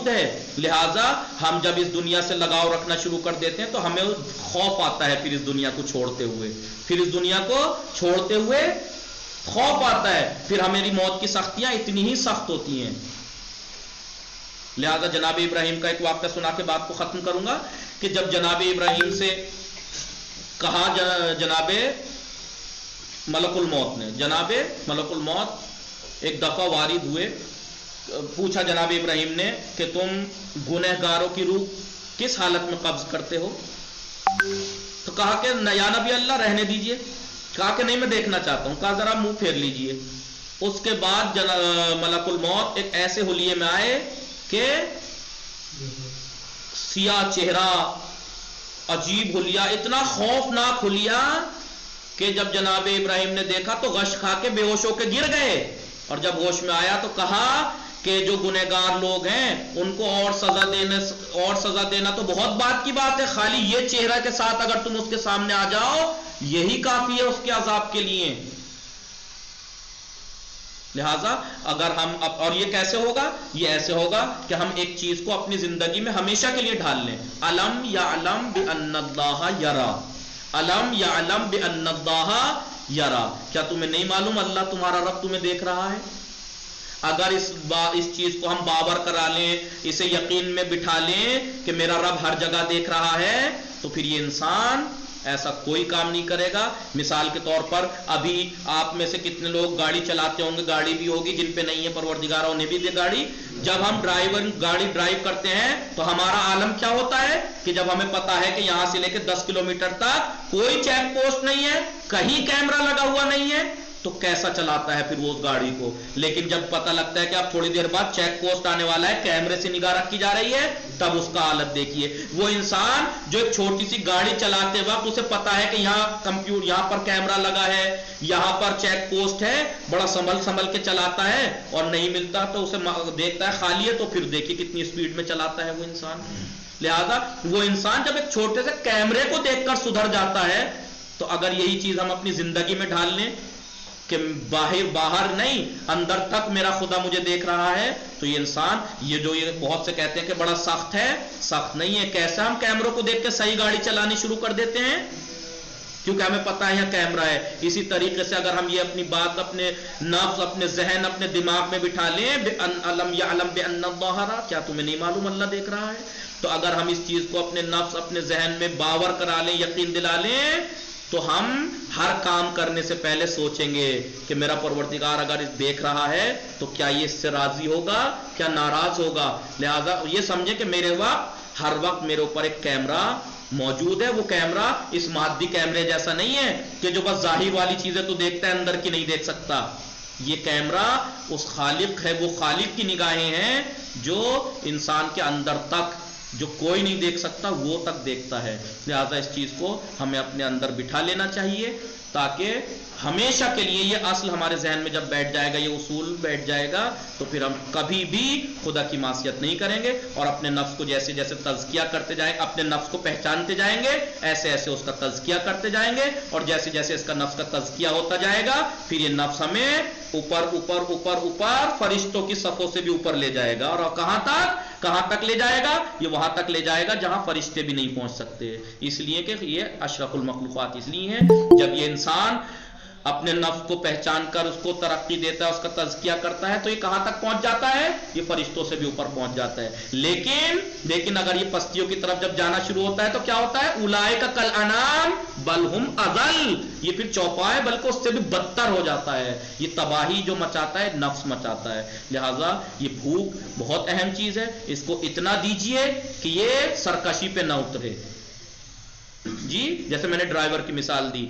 ہے. لہٰذا ہم جب اس دنیا سے لگاؤ رکھنا شروع کر دیتے ہیں تو ہمیں خوف آتا ہے. پھر اس دنیا کو چھوڑتے ہوئے خوف آتا ہے. پھر ہماری موت کی سختیاں اتنی ہی سخت ہوتی ہیں. لہذا جناب ابراہیم کا ایک واقعہ سنا کے بات کو ختم کروں گا کہ جب جناب ابراہیم سے کہا جناب ملک الموت ایک دفعہ وارد ہوئے، پوچھا جناب ابراہیم نے کہ تم گنہگاروں کی روح کس حالت میں قبض کرتے ہو؟ تو کہا کہ یا نبی اللہ رہنے دیجئے. کہا کہ نہیں میں دیکھنا چاہتا ہوں. کہا ذرا منہ پھیر لیجئے. اس کے بعد ملک الموت ایک ایسے حلیے میں آئے کہ سیاہ چہرہ، عجیب حلیہ، اتنا خوفناک حلیہ کہ جب جناب ابراہیم نے دیکھا تو غش کھا کے بے ہوش ہو کے گر گئے، اور جب ہوش میں آیا تو کہا کہ جو گنہگار لوگ ہیں ان کو اور سزا دینا تو بہت بات کی بات ہے، خالی یہ چہرہ کے ساتھ اگر تم اس کے سامنے آ جاؤ یہی کافی ہے اس کے عذاب کے لیے۔ لہذا اگر ہم اور یہ کیسے ہوگا؟ یہ ایسے ہوگا کہ ہم ایک چیز کو اپنی زندگی میں ہمیشہ کے لیے ڈھال لیں۔ الم یعلم بان اللہ یرا، الم یعلم بان اللہ یرا، کیا تمہیں نہیں معلوم اللہ تمہارا رب تمہیں دیکھ رہا ہے؟ اگر اس چیز کو ہم باور کرا لیں، اسے یقین میں بٹھا لیں کہ میرا رب ہر جگہ دیکھ رہا ہے، تو پھر یہ انسان ایسا کوئی کام نہیں کرے گا۔ مثال کے طور پر ابھی آپ میں سے کتنے لوگ گاڑی چلاتے ہوں گے، گاڑی بھی ہوگی جن پہ نہیں ہے، پروردگار انہیں بھی دے گاڑی۔ جب ہم گاڑی ڈرائیو کرتے ہیں تو ہمارا عالم کیا ہوتا ہے کہ جب ہمیں پتا ہے کہ یہاں سے لے کے 10 کلومیٹر تک کوئی چیک پوسٹ نہیں ہے، کہیں کیمرہ لگا ہوا نہیں ہے، تو کیسا چلاتا ہے پھر وہ اس گاڑی کو؟ لیکن جب پتہ لگتا ہے کہ اب تھوڑی دیر بعد چیک پوسٹ آنے والا ہے، کیمرے سے نگاہ رکھی جا رہی ہے، تب اس کا حالت دیکھیے۔ وہ انسان جو ایک چھوٹی سی گاڑی چلاتے وقت اسے پتا ہے کہ یہاں پر کیمرہ لگا ہے، یہاں پر چیک پوسٹ ہے، بڑا سنبھل کے چلاتا ہے، اور نہیں ملتا تو اسے دیکھتا ہے خالی ہے، تو پھر دیکھیے کتنی اسپیڈ میں چلاتا ہے وہ انسان۔ لہذا وہ انسان جب ایک چھوٹے سے کیمرے کو دیکھ کر سدھر جاتا ہے، تو اگر یہی چیز ہم اپنی زندگی میں ڈھال لیں کہ باہر نہیں اندر تک میرا خدا مجھے دیکھ رہا ہے، تو یہ انسان یہ بہت سے کہتے ہیں کہ بڑا سخت ہے، سخت نہیں ہے۔ کیسے ہم کیمروں کو دیکھ کے صحیح گاڑی چلانی شروع کر دیتے ہیں؟ کیونکہ ہمیں پتا ہے یہاں کیمرہ ہے۔ اسی طریقے سے اگر ہم یہ اپنی بات اپنے نفس، اپنے ذہن، اپنے دماغ میں بٹھا لیں، الم یعلم بان اللہ یرا، کیا تمہیں نہیں معلوم اللہ دیکھ رہا ہے؟ تو اگر ہم اس چیز کو اپنے نفس، اپنے ذہن میں باور کرا لیں، یقین دلا لیں، تو ہم ہر کام کرنے سے پہلے سوچیں گے کہ میرا پروردگار اگر دیکھ رہا ہے تو کیا یہ اس سے راضی ہوگا، کیا ناراض ہوگا؟ لہذا یہ سمجھیں کہ ہر وقت میرے اوپر ایک کیمرہ موجود ہے۔ وہ کیمرہ اس مادی کیمرے جیسا نہیں ہے کہ جو بس ظاہر والی چیزیں تو دیکھتا ہے، اندر کی نہیں دیکھ سکتا۔ یہ کیمرہ اس خالق ہے، وہ خالق کی نگاہیں ہیں جو انسان کے اندر تک، جو کوئی نہیں دیکھ سکتا، وہ تک دیکھتا ہے۔ لہذا اس چیز کو ہمیں اپنے اندر بٹھا لینا چاہیے، تاکہ ہمیشہ کے لیے یہ اصل ہمارے ذہن میں جب بیٹھ جائے گا، یہ اصول بیٹھ جائے گا، تو پھر ہم کبھی بھی خدا کی معصیت نہیں کریں گے، اور اپنے نفس کو جیسے جیسے تزکیہ کرتے جائیں، اپنے نفس کو پہچانتے جائیں گے، ایسے ایسے اس کا تزکیہ کرتے جائیں گے، اور جیسے جیسے اس کا نفس کا تزکیہ ہوتا جائے گا، پھر یہ نفس ہمیں اوپر اوپر اوپر اوپر فرشتوں کی صفوں سے بھی اوپر لے جائے گا۔ اور کہاں تک لے جائے گا؟ یہ وہاں تک لے جائے گا جہاں فرشتے بھی نہیں پہنچ سکتے، اس لیے کہ یہ اشرف المخلوقات اس لیے ہیں۔ جب یہ انسان اپنے نفس کو پہچان کر اس کو ترقی دیتا ہے، اس کا تزکیہ کرتا ہے، تو یہ کہاں تک پہنچ جاتا ہے؟ یہ فرشتوں سے بھی اوپر پہنچ جاتا ہے۔ لیکن اگر یہ پستیوں کی طرف جب جانا شروع ہوتا ہے تو کیا ہوتا ہے؟ اولئک کالانعام بل ہم اضل، یہ پھر چوپا ہے، بلکہ اس سے بھی بدتر ہو جاتا ہے۔ یہ تباہی جو مچاتا ہے نفس مچاتا ہے۔ لہذا یہ بھوک بہت اہم چیز ہے، اس کو اتنا دیجئے کہ یہ سرکشی پہ نہ اترے۔ جی جیسے میں نے ڈرائیور کی مثال دی،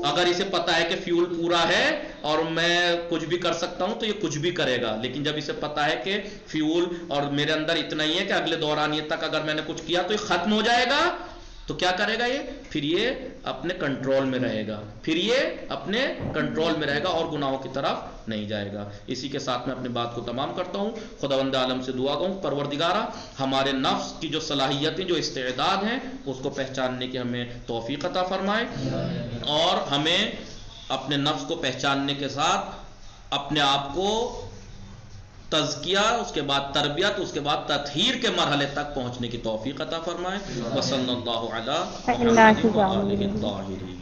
اگر اسے پتا ہے کہ فیول پورا ہے اور میں کچھ بھی کر سکتا ہوں تو یہ کچھ بھی کرے گا، لیکن جب اسے پتا ہے کہ فیول اور میرے اندر اتنا ہی ہے کہ اگلے دورانیے تک اگر میں نے کچھ کیا تو یہ ختم ہو جائے گا، تو کیا کرے گا؟ پھر یہ اپنے کنٹرول میں رہے گا، اور گناہوں کی طرف نہیں جائے گا۔ اسی کے ساتھ میں اپنی بات کو تمام کرتا ہوں۔ خداوند عالم سے دعا کروں، پروردگارا ہمارے نفس کی جو صلاحیتیں، جو استعداد ہیں، اس کو پہچاننے کی ہمیں توفیق عطا فرمائے، اور ہمیں اپنے نفس کو پہچاننے کے ساتھ اپنے آپ کو تزکیہ، اس کے بعد تربیت، اس کے بعد تطہیر کے مرحلے تک پہنچنے کی توفیق عطا فرمائے۔ وصلی اللہ علی محمد وآلہ الطاہرین۔